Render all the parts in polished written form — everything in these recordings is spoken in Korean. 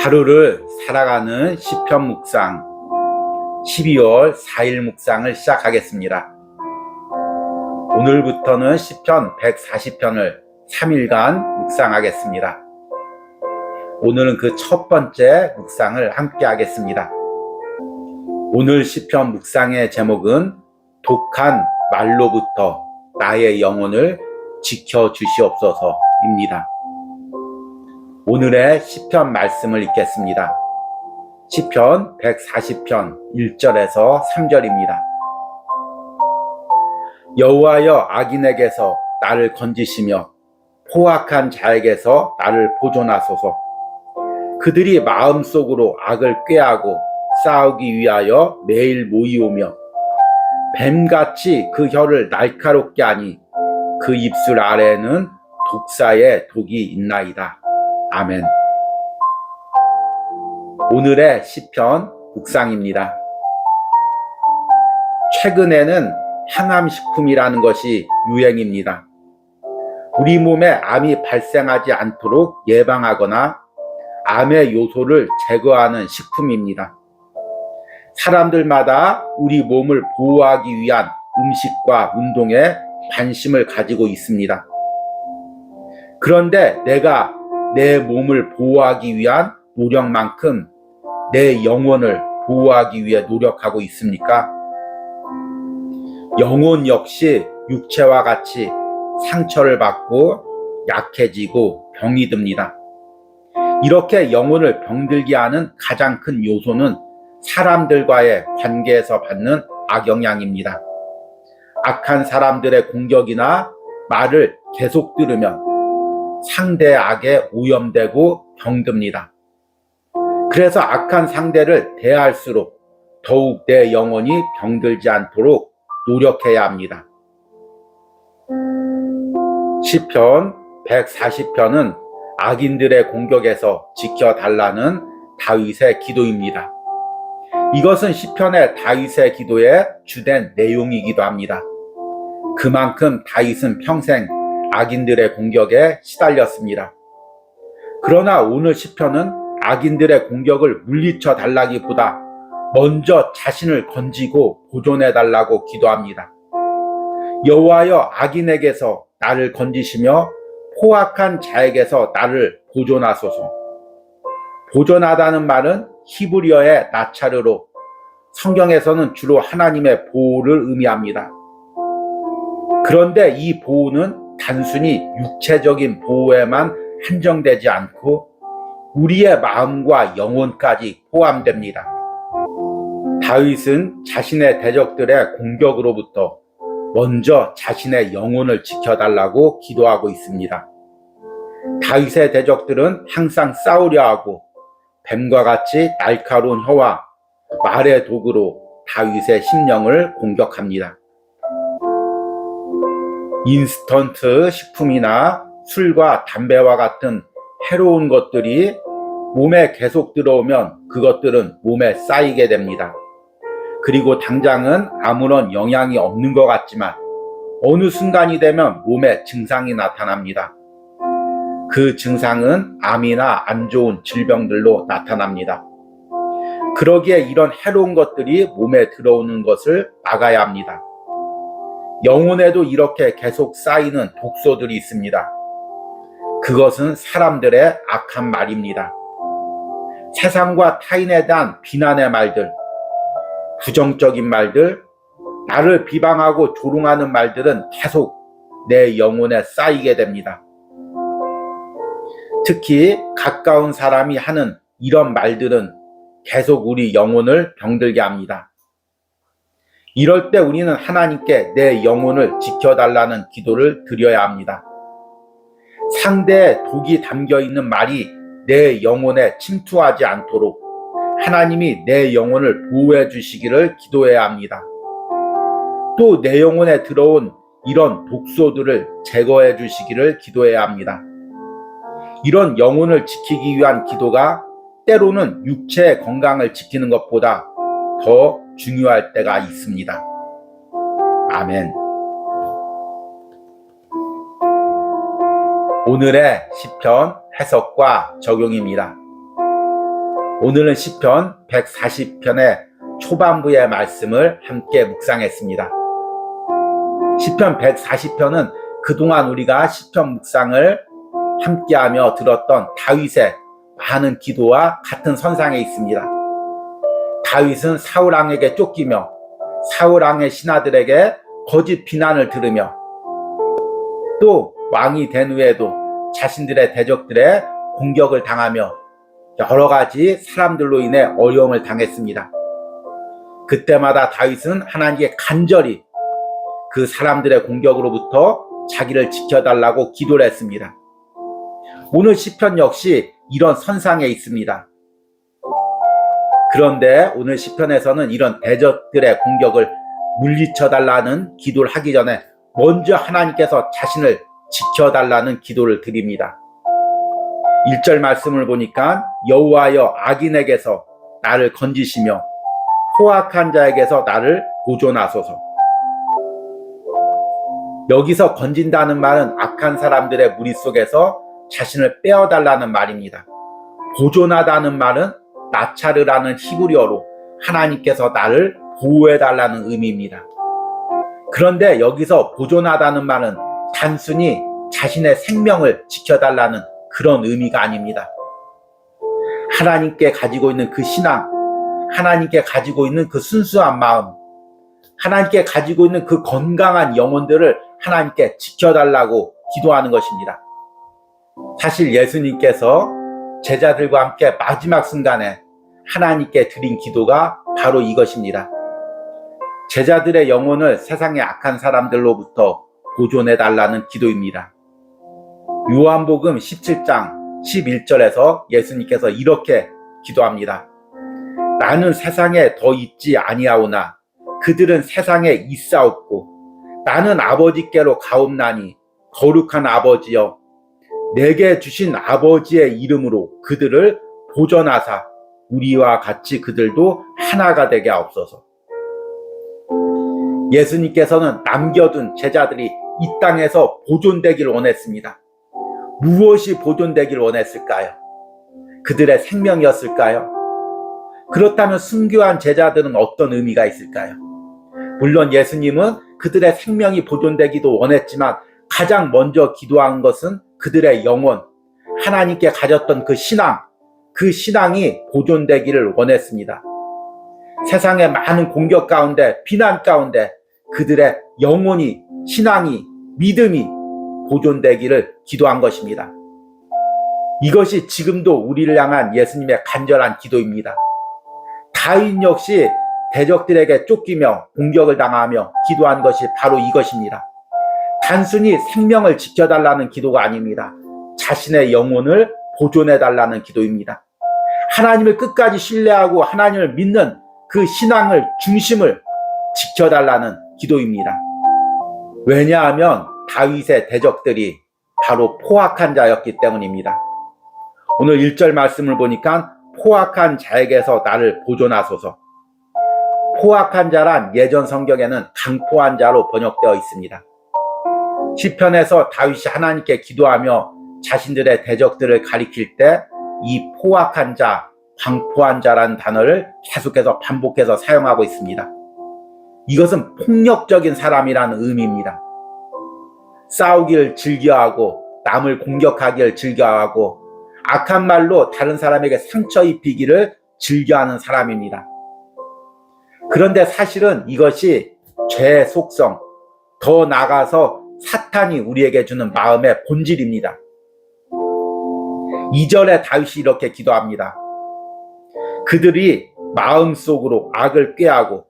하루를 살아가는 시편 묵상 12월 4일 묵상을 시작하겠습니다. 오늘부터는 시편 140편을 3일간 묵상하겠습니다. 오늘은 그 첫 번째 묵상을 함께 하겠습니다. 오늘 시편 묵상의 제목은 독한 말로부터 나의 영혼을 지켜주시옵소서입니다. 오늘의 시편 말씀을 읽겠습니다. 시편 140편 1절에서 3절입니다. 여호와여, 악인에게서 나를 건지시며 포악한 자에게서 나를 보존하소서. 그들이 마음속으로 악을 꾀하고 싸우기 위하여 매일 모이오며 뱀같이 그 혀를 날카롭게 하니 그 입술 아래에는 독사의 독이 있나이다. 아멘. 오늘의 시편 묵상입니다. 최근에는 항암식품이라는 것이 유행입니다. 우리 몸에 암이 발생하지 않도록 예방하거나 암의 요소를 제거하는 식품입니다. 사람들마다 우리 몸을 보호하기 위한 음식과 운동에 관심을 가지고 있습니다. 그런데 내가 내 몸을 보호하기 위한 노력만큼 내 영혼을 보호하기 위해 노력하고 있습니까? 영혼 역시 육체와 같이 상처를 받고 약해지고 병이 듭니다. 이렇게 영혼을 병들게 하는 가장 큰 요소는 사람들과의 관계에서 받는 악영향입니다. 악한 사람들의 공격이나 말을 계속 들으면 상대의 악에 오염되고 병듭니다. 그래서 악한 상대를 대할수록 더욱 내 영혼이 병들지 않도록 노력해야 합니다. 시편 140편은 악인들의 공격에서 지켜달라는 다윗의 기도입니다. 이것은 시편의 다윗의 기도의 주된 내용이기도 합니다. 그만큼 다윗은 평생 악인들의 공격에 시달렸습니다. 그러나 오늘 시편은 악인들의 공격을 물리쳐 달라기보다 먼저 자신을 건지고 보존해 달라고 기도합니다. 여호와여, 악인에게서 나를 건지시며 포악한 자에게서 나를 보존하소서. 보존하다는 말은 히브리어의 나차르로 성경에서는 주로 하나님의 보호를 의미합니다. 그런데 이 보호는 단순히 육체적인 보호에만 한정되지 않고 우리의 마음과 영혼까지 포함됩니다. 다윗은 자신의 대적들의 공격으로부터 먼저 자신의 영혼을 지켜달라고 기도하고 있습니다. 다윗의 대적들은 항상 싸우려 하고 뱀과 같이 날카로운 혀와 말의 도구로 다윗의 심령을 공격합니다. 인스턴트 식품이나 술과 담배와 같은 해로운 것들이 몸에 계속 들어오면 그것들은 몸에 쌓이게 됩니다. 그리고 당장은 아무런 영향이 없는 것 같지만 어느 순간이 되면 몸에 증상이 나타납니다. 그 증상은 암이나 안 좋은 질병들로 나타납니다. 그러기에 이런 해로운 것들이 몸에 들어오는 것을 막아야 합니다. 영혼에도 이렇게 계속 쌓이는 독소들이 있습니다. 그것은 사람들의 악한 말입니다. 세상과 타인에 대한 비난의 말들, 부정적인 말들, 나를 비방하고 조롱하는 말들은 계속 내 영혼에 쌓이게 됩니다. 특히 가까운 사람이 하는 이런 말들은 계속 우리 영혼을 병들게 합니다. 이럴 때 우리는 하나님께 내 영혼을 지켜달라는 기도를 드려야 합니다. 상대의 독이 담겨있는 말이 내 영혼에 침투하지 않도록 하나님이 내 영혼을 보호해 주시기를 기도해야 합니다. 또 내 영혼에 들어온 이런 독소들을 제거해 주시기를 기도해야 합니다. 이런 영혼을 지키기 위한 기도가 때로는 육체의 건강을 지키는 것보다 더 중요할 때가 있습니다. 아멘. 오늘의 시편 해석과 적용입니다. 오늘은 시편 140편의 초반부의 말씀을 함께 묵상했습니다. 시편 140편은 그동안 우리가 시편 묵상을 함께하며 들었던 다윗의 많은 기도와 같은 선상에 있습니다. 다윗은 사울왕에게 쫓기며 사울왕의 신하들에게 거짓 비난을 들으며 또 왕이 된 후에도 자신들의 대적들의 공격을 당하며 여러 가지 사람들로 인해 어려움을 당했습니다. 그때마다 다윗은 하나님께 간절히 그 사람들의 공격으로부터 자기를 지켜달라고 기도를 했습니다. 오늘 시편 역시 이런 선상에 있습니다. 그런데 오늘 시편에서는 이런 대적들의 공격을 물리쳐달라는 기도를 하기 전에 먼저 하나님께서 자신을 지켜달라는 기도를 드립니다. 1절 말씀을 보니까 여호와여 악인에게서 나를 건지시며 포악한 자에게서 나를 보존하소서. 여기서 건진다는 말은 악한 사람들의 무리 속에서 자신을 빼어달라는 말입니다. 보존하다는 말은 나차르라는 히브리어로 하나님께서 나를 보호해달라는 의미입니다. 그런데 여기서 보존하다는 말은 단순히 자신의 생명을 지켜달라는 그런 의미가 아닙니다. 하나님께 가지고 있는 그 신앙, 하나님께 가지고 있는 그 순수한 마음, 하나님께 가지고 있는 그 건강한 영혼들을 하나님께 지켜달라고 기도하는 것입니다. 사실 예수님께서 제자들과 함께 마지막 순간에 하나님께 드린 기도가 바로 이것입니다. 제자들의 영혼을 세상의 악한 사람들로부터 보존해달라는 기도입니다. 요한복음 17장 11절에서 예수님께서 이렇게 기도합니다. 나는 세상에 더 있지 아니하오나 그들은 세상에 있사옵고 나는 아버지께로 가옵나니 거룩한 아버지여 내게 주신 아버지의 이름으로 그들을 보존하사 우리와 같이 그들도 하나가 되게 하옵소서. 예수님께서는 남겨둔 제자들이 이 땅에서 보존되기를 원했습니다. 무엇이 보존되기를 원했을까요? 그들의 생명이었을까요? 그렇다면 순교한 제자들은 어떤 의미가 있을까요? 물론 예수님은 그들의 생명이 보존되기도 원했지만 가장 먼저 기도한 것은 그들의 영혼, 하나님께 가졌던 그 신앙, 그 신앙이 보존되기를 원했습니다. 세상의 많은 공격 가운데, 비난 가운데 그들의 영혼이, 신앙이, 믿음이 보존되기를 기도한 것입니다. 이것이 지금도 우리를 향한 예수님의 간절한 기도입니다. 다윗 역시 대적들에게 쫓기며 공격을 당하며 기도한 것이 바로 이것입니다. 단순히 생명을 지켜달라는 기도가 아닙니다. 자신의 영혼을 보존해달라는 기도입니다. 하나님을 끝까지 신뢰하고 하나님을 믿는 그 신앙을, 중심을 지켜달라는 기도입니다. 왜냐하면 다윗의 대적들이 바로 포악한 자였기 때문입니다. 오늘 1절 말씀을 보니까 포악한 자에게서 나를 보존하소서. 포악한 자란 예전 성경에는 강포한 자로 번역되어 있습니다. 시편에서 다윗이 하나님께 기도하며 자신들의 대적들을 가리킬 때 이 포악한 자, 광포한 자라는 단어를 계속해서 반복해서 사용하고 있습니다. 이것은 폭력적인 사람이라는 의미입니다. 싸우기를 즐겨하고 남을 공격하기를 즐겨하고 악한 말로 다른 사람에게 상처 입히기를 즐겨하는 사람입니다. 그런데 사실은 이것이 죄의 속성, 더 나아가서 사탄이 우리에게 주는 마음의 본질입니다. 2절에 다윗이 이렇게 기도합니다. 그들이 마음속으로 악을 꾀하고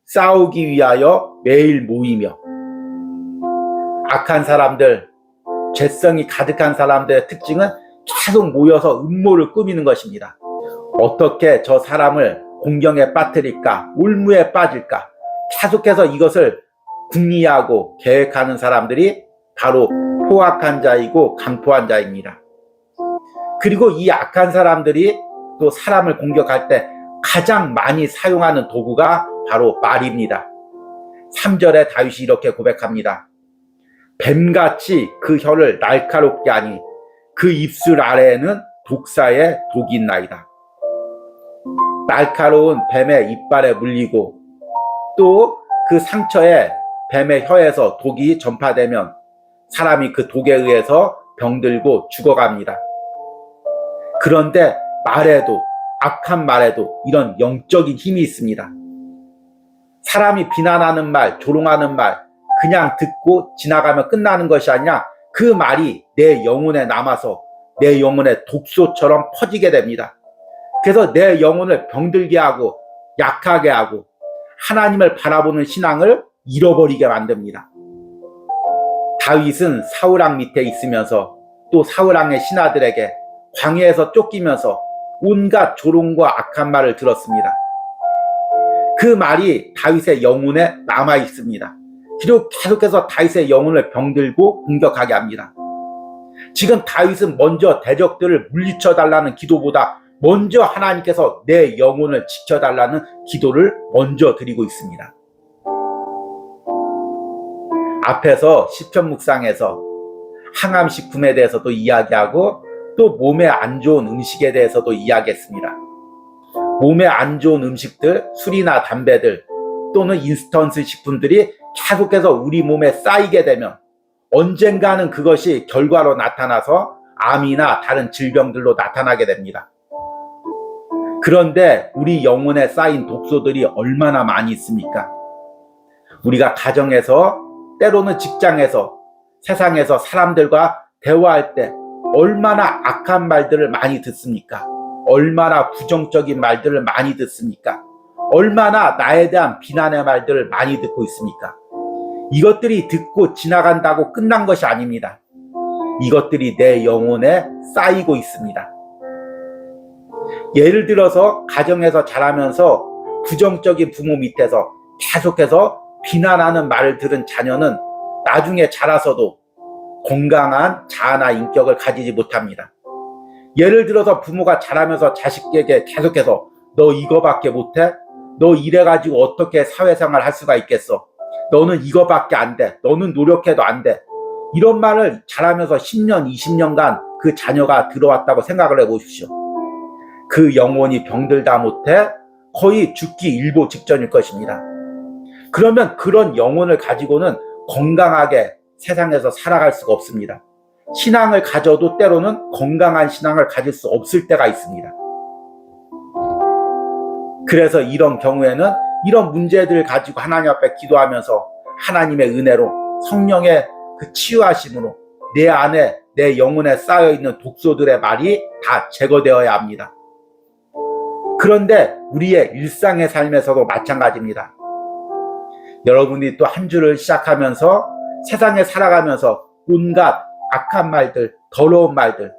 싸우기 위하여 매일 모이며. 악한 사람들, 죄성이 가득한 사람들의 특징은 계속 모여서 음모를 꾸미는 것입니다. 어떻게 저 사람을 공경에 빠뜨릴까, 올무에 빠질까, 계속해서 이것을 궁리하고 계획하는 사람들이 바로 포악한 자이고 강포한 자입니다. 그리고 이 악한 사람들이 또 사람을 공격할 때 가장 많이 사용하는 도구가 바로 말입니다. 3절에 다윗이 이렇게 고백합니다. 뱀같이 그 혀를 날카롭게 하니 그 입술 아래에는 독사의 독이 있나이다. 날카로운 뱀의 이빨에 물리고 또 그 상처에 뱀의 혀에서 독이 전파되면 사람이 그 독에 의해서 병들고 죽어갑니다. 그런데 말에도, 악한 말에도 이런 영적인 힘이 있습니다. 사람이 비난하는 말, 조롱하는 말 그냥 듣고 지나가면 끝나는 것이 아니라 그 말이 내 영혼에 남아서 내 영혼의 독소처럼 퍼지게 됩니다. 그래서 내 영혼을 병들게 하고 약하게 하고 하나님을 바라보는 신앙을 잃어버리게 만듭니다. 다윗은 사울왕 밑에 있으면서 또 사울왕의 신하들에게 광야에서 쫓기면서 온갖 조롱과 악한 말을 들었습니다. 그 말이 다윗의 영혼에 남아 있습니다. 그리고 계속해서 다윗의 영혼을 병들고 공격하게 합니다. 지금 다윗은 먼저 대적들을 물리쳐 달라는 기도보다 먼저 하나님께서 내 영혼을 지켜달라는 기도를 먼저 드리고 있습니다. 앞에서 시편 묵상에서 항암식품에 대해서도 이야기하고 또 몸에 안 좋은 음식에 대해서도 이야기했습니다. 몸에 안 좋은 음식들, 술이나 담배들 또는 인스턴트 식품들이 계속해서 우리 몸에 쌓이게 되면 언젠가는 그것이 결과로 나타나서 암이나 다른 질병들로 나타나게 됩니다. 그런데 우리 영혼에 쌓인 독소들이 얼마나 많이 있습니까? 우리가 가정에서 때로는 직장에서 세상에서 사람들과 대화할 때 얼마나 악한 말들을 많이 듣습니까? 얼마나 부정적인 말들을 많이 듣습니까? 얼마나 나에 대한 비난의 말들을 많이 듣고 있습니까? 이것들이 듣고 지나간다고 끝난 것이 아닙니다. 이것들이 내 영혼에 쌓이고 있습니다. 예를 들어서 가정에서 자라면서 부정적인 부모 밑에서 계속해서 비난하는 말을 들은 자녀는 나중에 자라서도 건강한 자아나 인격을 가지지 못합니다. 예를 들어서 부모가 자라면서 자식에게 계속해서 너 이거밖에 못해? 너 이래가지고 어떻게 사회생활 할 수가 있겠어? 너는 이거밖에 안 돼. 너는 노력해도 안 돼. 이런 말을 자라면서 10년, 20년간 그 자녀가 들어왔다고 생각을 해보십시오. 그 영혼이 병들다 못해 거의 죽기 일보 직전일 것입니다. 그러면 그런 영혼을 가지고는 건강하게 세상에서 살아갈 수가 없습니다. 신앙을 가져도 때로는 건강한 신앙을 가질 수 없을 때가 있습니다. 그래서 이런 경우에는 이런 문제들을 가지고 하나님 앞에 기도하면서 하나님의 은혜로 성령의 그 치유하심으로 내 안에 내 영혼에 쌓여있는 독소들의 말이 다 제거되어야 합니다. 그런데 우리의 일상의 삶에서도 마찬가지입니다. 여러분이 또 한 주를 시작하면서 세상에 살아가면서 온갖 악한 말들, 더러운 말들,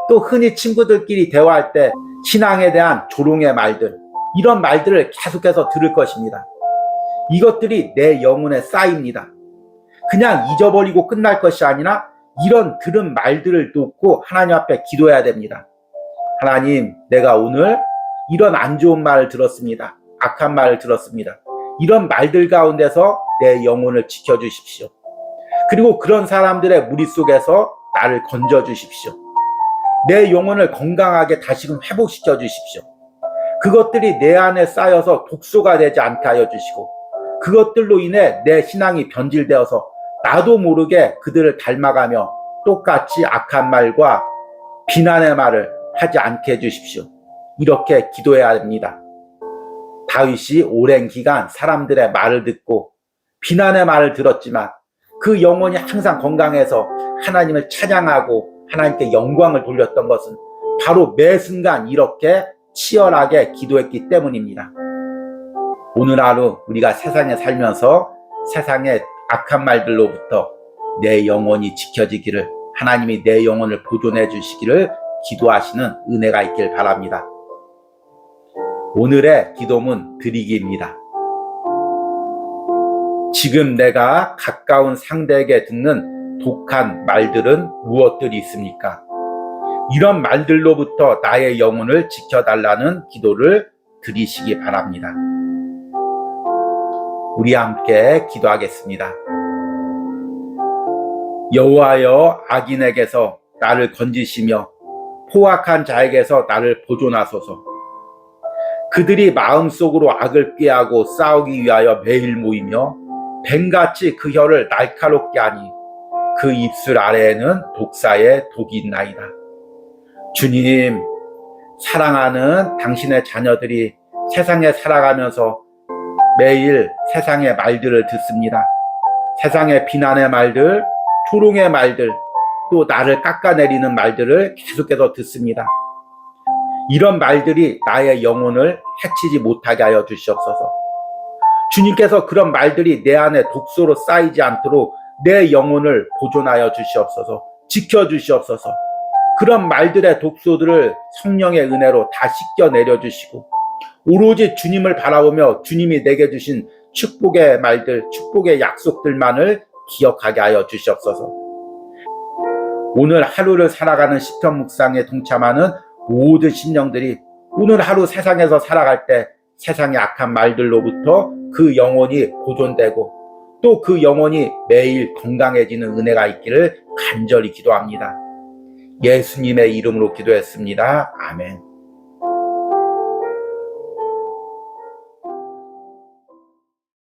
또 흔히 친구들끼리 대화할 때 신앙에 대한 조롱의 말들, 이런 말들을 계속해서 들을 것입니다. 이것들이 내 영혼에 쌓입니다. 그냥 잊어버리고 끝날 것이 아니라 이런 들은 말들을 놓고 하나님 앞에 기도해야 됩니다. 하나님, 내가 오늘 이런 안 좋은 말을 들었습니다. 악한 말을 들었습니다. 이런 말들 가운데서 내 영혼을 지켜주십시오. 그리고 그런 사람들의 무리 속에서 나를 건져주십시오. 내 영혼을 건강하게 다시금 회복시켜 주십시오. 그것들이 내 안에 쌓여서 독소가 되지 않게 하여 주시고 그것들로 인해 내 신앙이 변질되어서 나도 모르게 그들을 닮아가며 똑같이 악한 말과 비난의 말을 하지 않게 해주십시오. 이렇게 기도해야 합니다. 다윗이 오랜 기간 사람들의 말을 듣고 비난의 말을 들었지만 그 영혼이 항상 건강해서 하나님을 찬양하고 하나님께 영광을 돌렸던 것은 바로 매 순간 이렇게 치열하게 기도했기 때문입니다. 오늘 하루 우리가 세상에 살면서 세상의 악한 말들로부터 내 영혼이 지켜지기를, 하나님이 내 영혼을 보존해 주시기를 기도하시는 은혜가 있길 바랍니다. 오늘의 기도문 드리기입니다. 지금 내가 가까운 상대에게 듣는 독한 말들은 무엇들이 있습니까? 이런 말들로부터 나의 영혼을 지켜달라는 기도를 드리시기 바랍니다. 우리 함께 기도하겠습니다. 여호와여, 악인에게서 나를 건지시며 포악한 자에게서 나를 보존하소서. 그들이 마음속으로 악을 꾀하고 싸우기 위하여 매일 모이며 뱀같이 그 혀를 날카롭게 하니 그 입술 아래에는 독사의 독이 있나이다. 주님, 사랑하는 당신의 자녀들이 세상에 살아가면서 매일 세상의 말들을 듣습니다. 세상의 비난의 말들, 조롱의 말들, 또 나를 깎아내리는 말들을 계속해서 듣습니다. 이런 말들이 나의 영혼을 해치지 못하게 하여 주시옵소서. 주님께서 그런 말들이 내 안에 독소로 쌓이지 않도록 내 영혼을 보존하여 주시옵소서. 지켜주시옵소서. 그런 말들의 독소들을 성령의 은혜로 다 씻겨내려 주시고 오로지 주님을 바라보며 주님이 내게 주신 축복의 말들, 축복의 약속들만을 기억하게 하여 주시옵소서. 오늘 하루를 살아가는 시편 묵상에 동참하는 모든 심령들이 오늘 하루 세상에서 살아갈 때 세상의 악한 말들로부터 그 영혼이 보존되고 또 그 영혼이 매일 건강해지는 은혜가 있기를 간절히 기도합니다. 예수님의 이름으로 기도했습니다. 아멘.